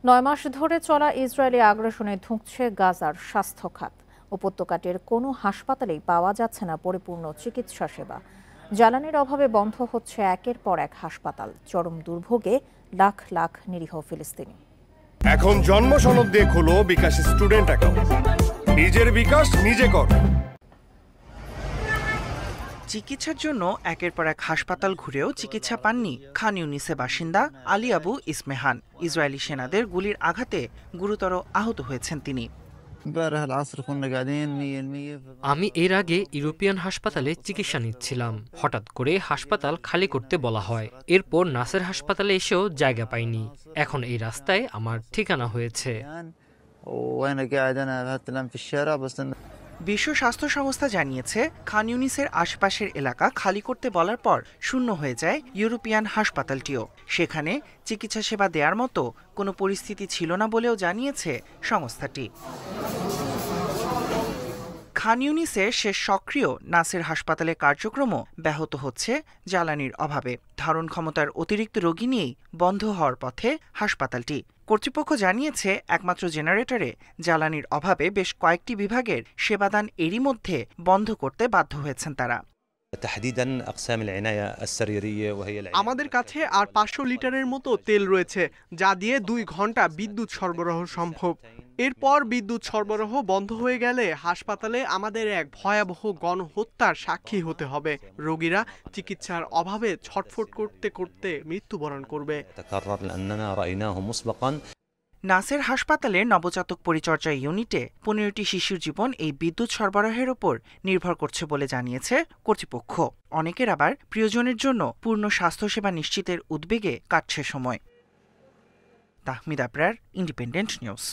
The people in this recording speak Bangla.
৯ মাস ধরে চলা ইসরায়েলি আগ্রাসনে ধুঁকছে গাজার স্বাস্থ্য খাত। উপত্যকাটির কোনো হাসপাতালেই পাওয়া যাচ্ছে না পরিপূর্ণ চিকিৎসা সেবা। জ্বালানির অভাবে বন্ধ হচ্ছে একের পর এক হাসপাতাল। চরম দুর্ভোগে লাখ লাখ নিরীহ ফিলিস্তিনি। এখন জন্ম সনদ দিয়ে খোলো বিকাশ স্টুডেন্ট অ্যাকাউন্ট। নিজের বিকাশ নিজে কর। চিকিৎসার জন্য একের পর এক হাসপাতাল ঘুরেও চিকিৎসা পাননি খান ইউনিসের বাসিন্দা আলী আবু ইসমেহান। ইসরায়েলি সেনাদের গুলির আঘাতে গুরুতর আহত হয়েছেন তিনি। আমি এর আগে ইউরোপিয়ান হাসপাতালে চিকিৎসা নিচ্ছিলাম। হঠাৎ করে হাসপাতাল খালি করতে বলা হয়। এরপর নাসের হাসপাতালে এসেও জায়গা পাইনি। এখন এই রাস্তায় আমার ঠিকানা হয়েছে। বিশ্ব স্বাস্থ্য সংস্থা জানিয়েছে, খান ইউনিসের আশপাশের এলাকা খালি করতে বলার পর শূন্য হয়ে যায় ইউরোপিয়ান হাসপাতালটিও। সেখানে চিকিৎসা সেবা দেওয়ার মতো কোনো পরিস্থিতি ছিল না বলেও জানিয়েছে সংস্থাটি। খান ইউনিসের শেষ সক্রিয় নাসের হাসপাতালের কার্যক্রমও ব্যাহত হচ্ছে জ্বালানির অভাবে। ধারণ ক্ষমতার অতিরিক্ত রোগী নিয়েই বন্ধ হওয়ার পথে হাসপাতালটি। কর্তৃপক্ষ জানিয়েছে, একমাত্র জেনারেটরে জ্বালানির অভাবে বেশ কয়েকটি বিভাগের সেবাদান এরই মধ্যে বন্ধ করতে বাধ্য হয়েছেন তারা। আমাদের কাছে আর 500 লিটারের মতো তেল রয়েছে, যা দিয়ে 2 ঘন্টা বিদ্যুৎ সরবরাহ সম্ভব। এরপর বিদ্যুৎ সরবরাহ বন্ধ হয়ে গেলে হাসপাতালে আমাদের এক ভয়াবহ গণহত্যার সাক্ষী হতে হবে। রোগীরা চিকিৎসার অভাবে ছটফট করতে করতে মৃত্যুবরণ করবে। নাসের হাসপাতালের নবজাতক পরিচর্যা ইউনিটে 15টি শিশুর জীবন এই বিদ্যুৎ সরবরাহের ওপর নির্ভর করছে বলে জানিয়েছে কর্তৃপক্ষ। অনেকের আবার প্রিয়জনের জন্য পূর্ণ স্বাস্থ্যসেবা নিশ্চিতের উদ্বেগে কাটছে সময়। Tahmid Abrar, independent news.